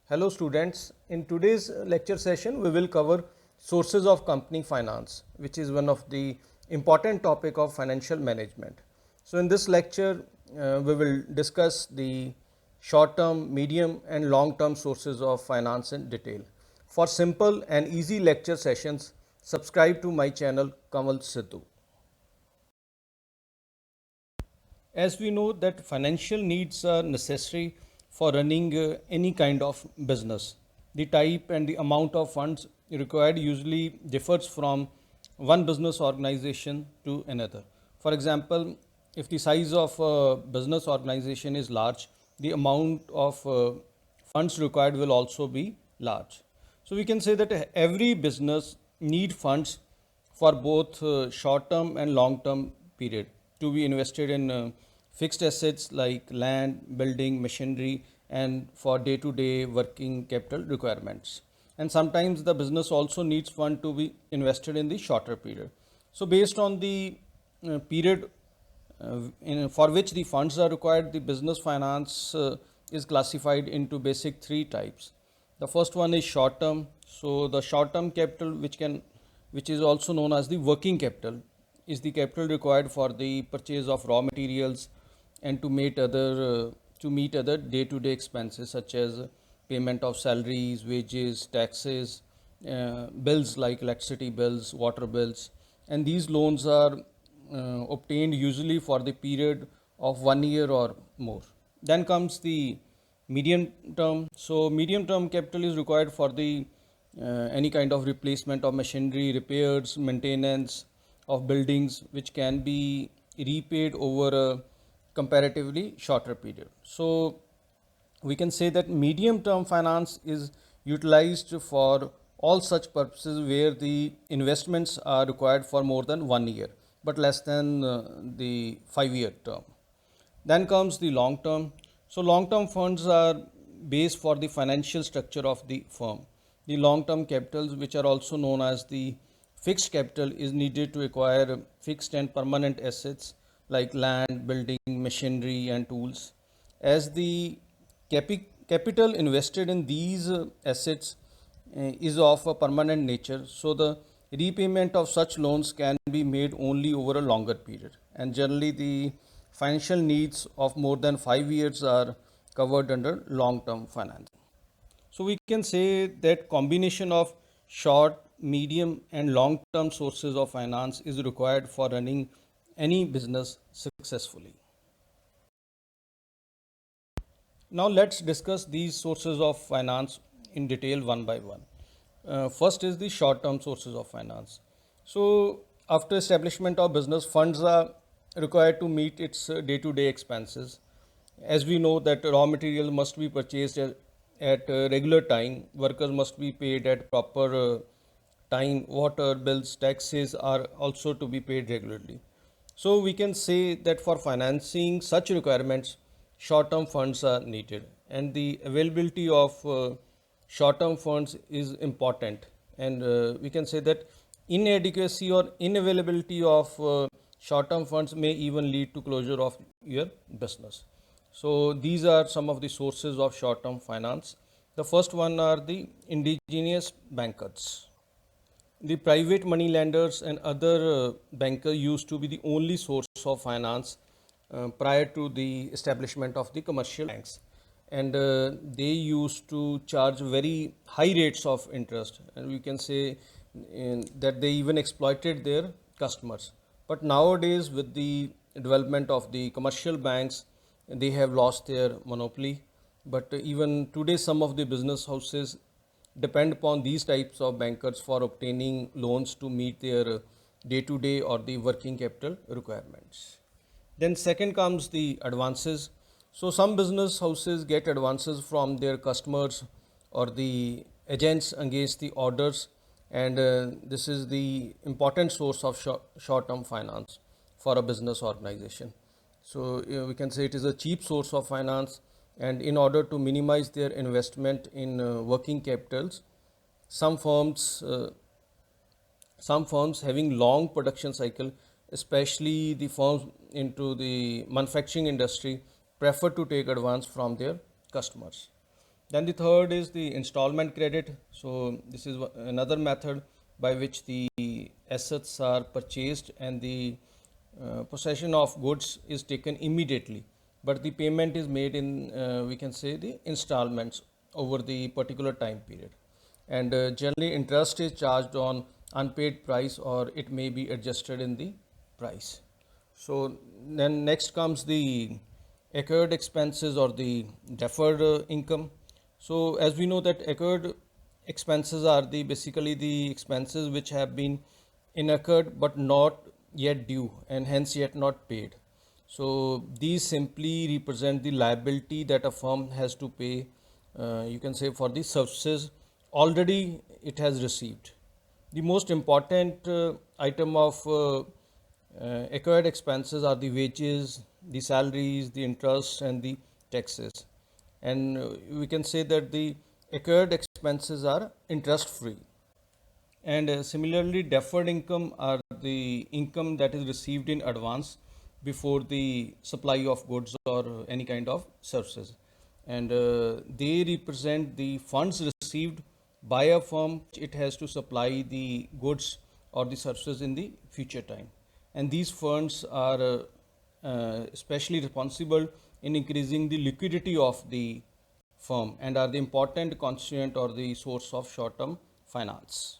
Hello students, in today's lecture session we will cover sources of company finance, which is one of the important topic of financial management. So in this lecture we will discuss the short term, medium and long term sources of finance in detail. For simple and easy lecture sessions, subscribe to my channel Kamal Sidhu. As we know that financial needs are necessary for running any kind of business. The type and the amount of funds required usually differs from one business organization to another. For example, if the size of a business organization is large, the amount of funds required will also be large. So we can say that every business need funds for both short term and long term period to be invested in fixed assets like land, building, machinery, and for day to day working capital requirements. And sometimes the business also needs fund to be invested in the shorter period. So based on the period for which the funds are required, the business finance is classified into basic three types. The first one is short term. So the short term capital, which is also known as the working capital, is the capital required for the purchase of raw materials and to meet other day to day expenses such as payment of salaries, wages, taxes, bills like electricity bills, water bills, and these loans are obtained usually for the period of 1 year or more. Then comes the medium term. So medium term capital is required for the any kind of replacement of machinery, repairs, maintenance of buildings, which can be repaid over a comparatively shorter period. So we can say that medium term finance is utilized for all such purposes where the investments are required for more than 1 year but less than the 5 year term. Then comes the long term. So long term funds are base for the financial structure of the firm. The long term capitals, which are also known as the fixed capital, is needed to acquire fixed and permanent assets like land, building, machinery and tools. As the capital invested in these assets is of a permanent nature, so the repayment of such loans can be made only over a longer period, and generally the financial needs of more than 5 years are covered under long term finance. So we can say that combination of short, medium and long term sources of finance is required for running any business successfully. Now let's discuss these sources of finance in detail one by one. First is the short term sources of finance. So after establishment of business, funds are required to meet its day to day expenses. As we know that raw material must be purchased at regular time, workers must be paid at proper time, water bills, taxes are also to be paid regularly. So we can say that for financing such requirements, short term funds are needed, and the availability of short term funds is important. And we can say that inadequacy or inavailability of short term funds may even lead to closure of your business. So these are some of the sources of short term finance. The first one are the indigenous bankers. The private money lenders and other bankers used to be the only source of finance prior to the establishment of the commercial banks, and they used to charge very high rates of interest, and we can say that they even exploited their customers. But nowadays, with the development of the commercial banks, they have lost their monopoly. But even today, some of the business houses depend upon these types of bankers for obtaining loans to meet their day to day or the working capital requirements. Then second comes the advances. So some business houses get advances from their customers or the agents against the orders, and this is the important source of short term finance for a business organization. So we can say it is a cheap source of finance, and in order to minimize their investment in working capitals, some firms uh, some firms having long production cycle, especially the firms into the manufacturing industry, prefer to take advance from their customers. Then the third is the installment credit. So this is another method by which the assets are purchased and the possession of goods is taken immediately, but the payment is made in we can say the installments over the particular time period, and generally interest is charged on unpaid price or it may be adjusted in the price. So then next comes the accrued expenses or the deferred income. So as we know that accrued expenses are the basically the expenses which have been incurred but not yet due and hence yet not paid. So these simply represent the liability that a firm has to pay, you can say, for the services already it has received. The most important item of acquired expenses are the wages, the salaries, the interest, and the taxes. And we can say that the acquired expenses are interest free. And similarly, deferred income are the income that is received in advance before the supply of goods or any kind of services. And they represent the funds received by a firm. It has to supply the goods or the services in the future time. And these funds are especially responsible in increasing the liquidity of the firm and are the important constituent or the source of short-term finance.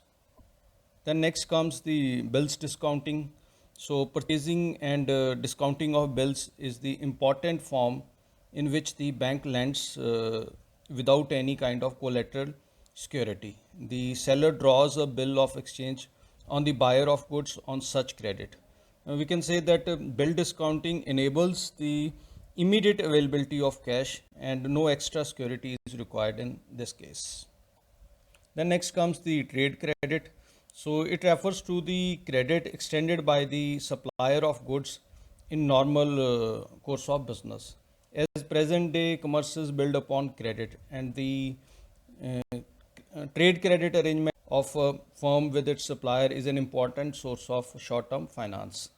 Then next comes the bills discounting. So purchasing and discounting of bills is the important form in which the bank lends without any kind of collateral security. The seller draws a bill of exchange on the buyer of goods on such credit. We can say that bill discounting enables the immediate availability of cash and no extra security is required in this case. Then next comes the trade credit. So it refers to the credit extended by the supplier of goods in normal course of business. As present day commerces build upon credit, and the trade credit arrangement of a firm with its supplier is an important source of short-term finance.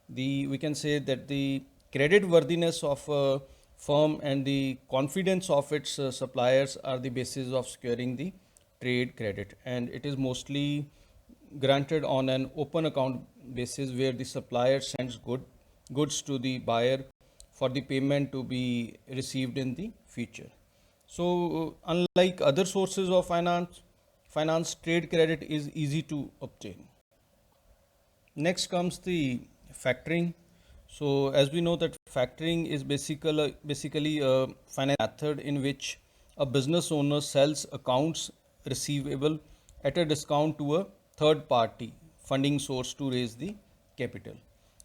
We can say that the credit worthiness of a firm and the confidence of its suppliers are the basis of securing the trade credit, and it is mostly granted on an open account basis where the supplier sends goods to the buyer for the payment to be received in the future. So unlike other sources of finance, trade credit is easy to obtain. Next comes the factoring. So as we know that factoring is basically a finance method in which a business owner sells accounts receivable at a discount to a third party funding source to raise the capital.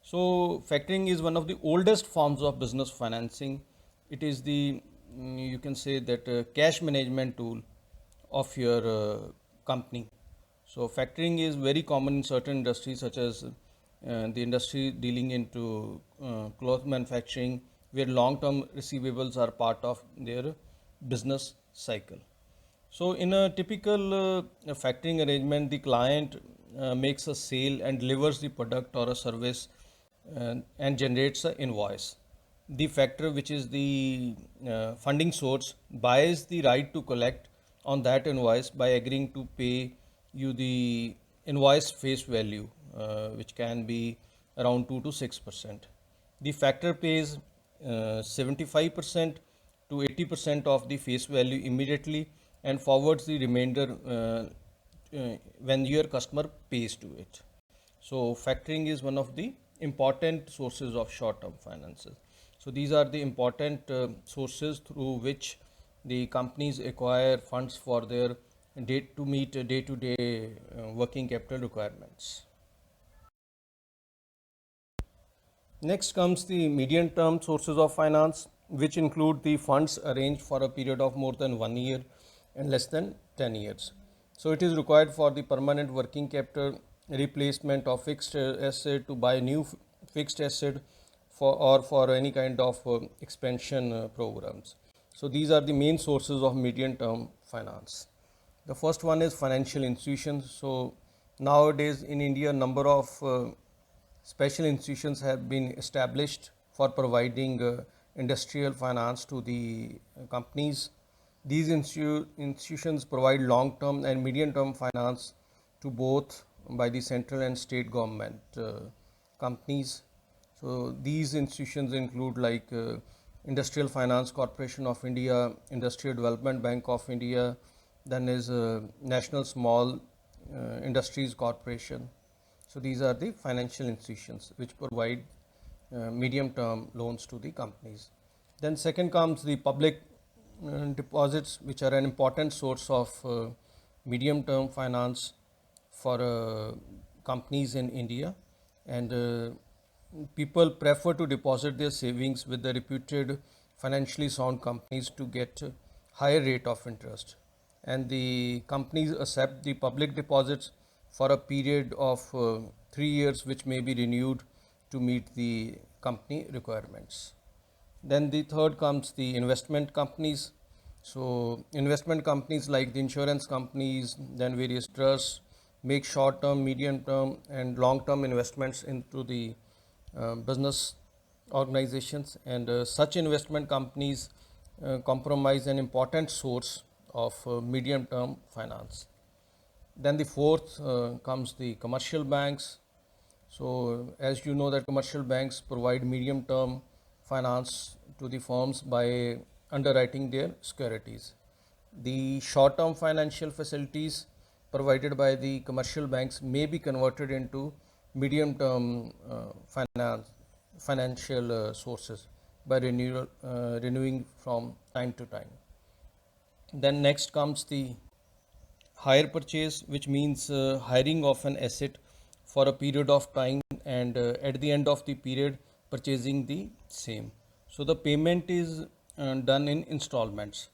So factoring is one of the oldest forms of business financing. It is the you can say that cash management tool of your company. So factoring is very common in certain industries such as the industry dealing into cloth manufacturing, where long-term receivables are part of their business cycle. So in a typical factoring arrangement, the client makes a sale and delivers the product or a service and generates an invoice. The factor, which is the funding source, buys the right to collect on that invoice by agreeing to pay you the invoice face value, which can be around 2 to 6%. The factor pays 75% to 80% of the face value immediately and forwards the remainder when your customer pays to it. So factoring is one of the important sources of short-term finances. So these are the important sources through which the companies acquire funds for their to meet day-to-day working capital requirements. Next comes the medium-term sources of finance, which include the funds arranged for a period of more than 1 year and less than 10 years. So it is required for the permanent working capital, replacement of fixed asset, to buy new fixed asset for any kind of expansion programs. So these are the main sources of medium-term finance. The first one is financial institutions. So nowadays in India, a number of special institutions have been established for providing industrial finance to the companies. These institutions provide long-term and medium-term finance to both by the central and state government companies. So these institutions include like Industrial Finance Corporation of India, Industrial Development Bank of India, then is National Small Industries Corporation. So these are the financial institutions which provide medium-term loans to the companies. Then second comes the public deposits, which are an important source of medium-term finance for companies in India, and people prefer to deposit their savings with the reputed financially sound companies to get higher rate of interest, and the companies accept the public deposits for a period of 3 years, which may be renewed to meet the company requirements. Then the third comes the investment companies. So investment companies like the insurance companies, then various trusts make short-term, medium-term, and long-term investments into the business organizations, and such investment companies comprise an important source of medium-term finance. Then the fourth comes the commercial banks. So as you know that commercial banks provide medium-term finance to the firms by underwriting their securities. The short-term financial facilities provided by the commercial banks may be converted into medium-term financial sources by renewing from time to time. Then next comes the hire purchase, which means hiring of an asset for a period of time, and at the end of the period purchasing the same. So the payment is done in installments,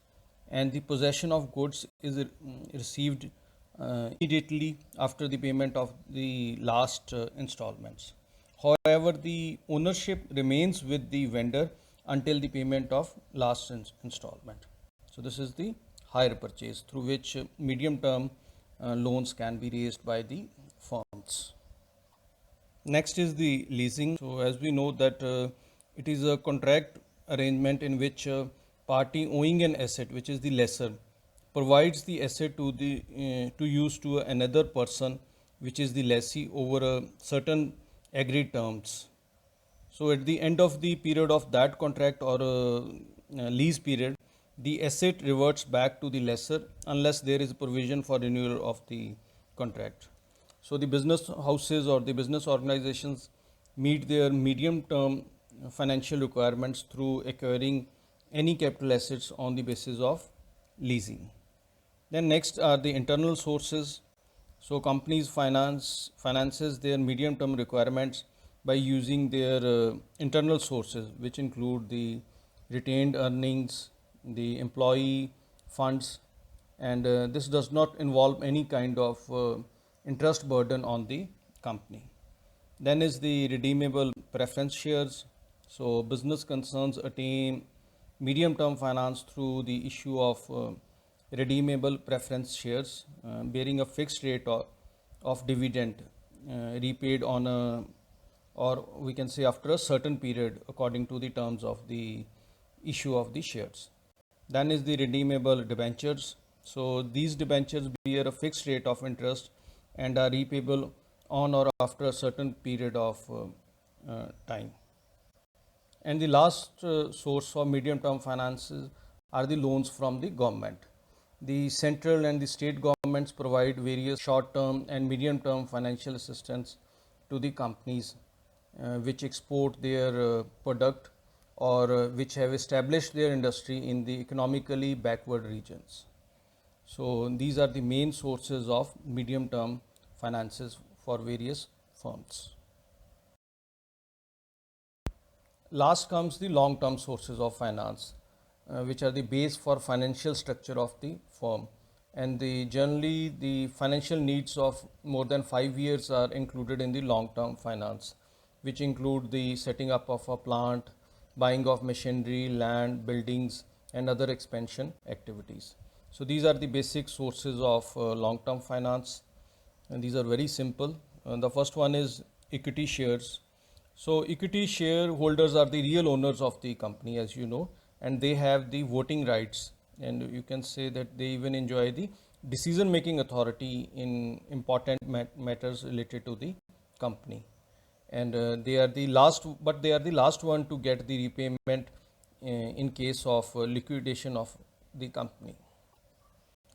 and the possession of goods is received immediately after the payment of the last installments. However, the ownership remains with the vendor until the payment of last installment. So this is the hire purchase through which medium term loans can be raised by the firms. Next is the leasing. So as we know that it is a contract arrangement in which party owing an asset, which is the lessor, provides the asset to use to another person, which is the lessee, over a certain agreed terms. So at the end of the period of that contract or lease period, the asset reverts back to the lessor unless there is a provision for renewal of the contract. So the business houses or the business organizations meet their medium term financial requirements through acquiring any capital assets on the basis of leasing. Then next are the internal sources. So companies finances their medium term requirements by using their internal sources, which include the retained earnings, the employee funds, and this does not involve any kind of interest burden on the company. Then is the redeemable preference shares. So business concerns attain medium term finance through the issue of redeemable preference shares bearing a fixed rate of dividend repaid on a, or we can say after a certain period according to the terms of the issue of the shares. Then is the redeemable debentures. So these debentures bear a fixed rate of interest and are repayable on or after a certain period of time. And the last source for medium term finances are the loans from the government. The central and the state governments provide various short term and medium term financial assistance to the companies which export their product or which have established their industry in the economically backward regions. So these are the main sources of medium term finances for various firms. Last comes the long term sources of finance, which are the base for financial structure of the firm, and generally the financial needs of more than 5 years are included in the long term finance, which include the setting up of a plant, buying of machinery, land, buildings, and other expansion activities. So these are the basic sources of long term finance, and these are very simple. The first one is equity shares. So equity shareholders are the real owners of the company, as you know, and they have the voting rights and you can say that they even enjoy the decision making authority in important matters related to the company. And they are the last, but they are the last one to get the repayment in case of liquidation of the company.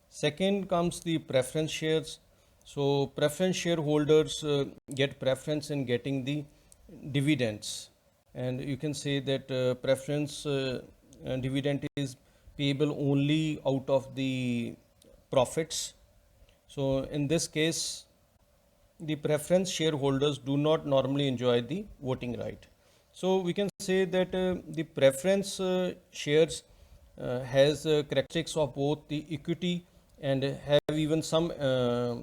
Second comes the preference shares. So preference shareholders get preference in getting the dividends, and you can say that preference dividend is payable only out of the profits. So in this case, the preference shareholders do not normally enjoy the voting right. So we can say that the preference shares has characteristics of both the equity and have even some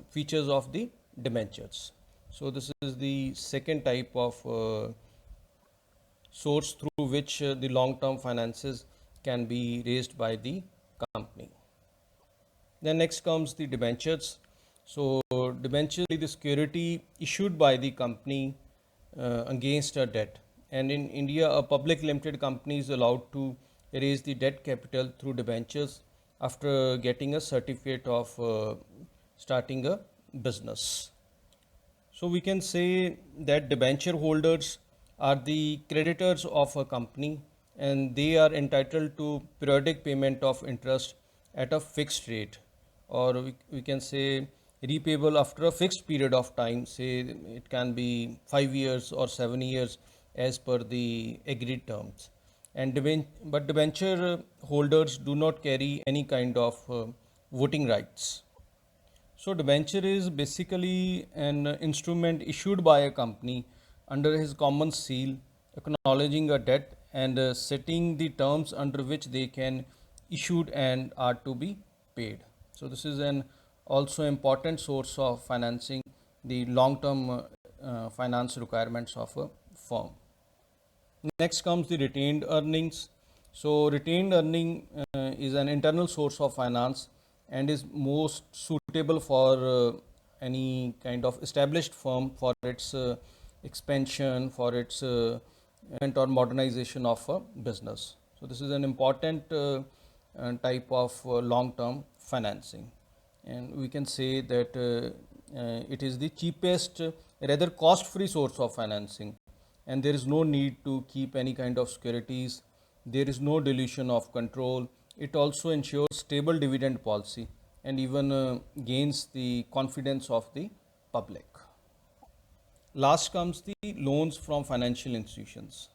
features of the debentures. So this is the second type of source through which the long-term finances can be raised by the company. Then next comes the debentures. So debenture is the security issued by the company against a debt. And in India, a public limited company is allowed to raise the debt capital through debentures after getting a certificate of starting a business. So we can say that debenture holders are the creditors of a company, and they are entitled to periodic payment of interest at a fixed rate, or we can say repayable after a fixed period of time, say it can be 5 years or 7 years as per the agreed terms. And but debenture holders do not carry any kind of voting rights. So debenture is basically an instrument issued by a company under his common seal, acknowledging a debt and setting the terms under which they can issued and are to be paid. So this is an also important source of financing the long-term finance requirements of a firm. Next comes the retained earnings. So retained earning is an internal source of finance and is most suitable for any kind of established firm for its expansion, for its or modernization of a business. So this is an important type of long-term financing, and we can say that it is the cheapest, rather cost-free source of financing, and there is no need to keep any kind of securities. There is no dilution of control. It also ensures stable dividend policy and even gains the confidence of the public. Last comes the loans from financial institutions.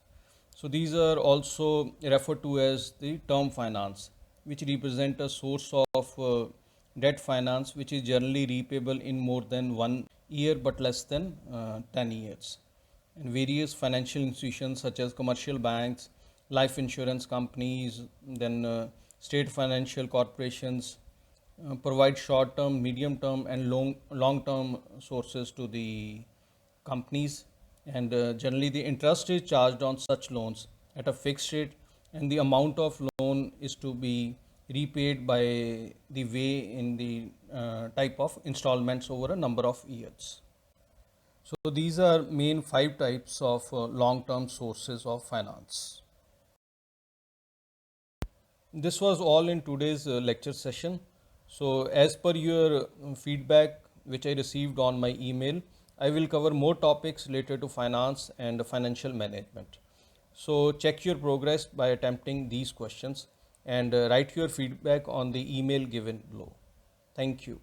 So these are also referred to as the term finance, which represent a source of debt finance which is generally repayable in more than 1 year but less than 10 years. And various financial institutions such as commercial banks, life insurance companies, then state financial corporations provide short term, medium term, and long term sources to the companies, and generally the interest is charged on such loans at a fixed rate, and the amount of loan is to be repaid by the way in the type of installments over a number of years. So these are main 5 types of long-term sources of finance. This was all in today's lecture session. So as per your feedback which I received on my email, I will cover more topics related to finance and financial management. So check your progress by attempting these questions and write your feedback on the email given below. Thank you.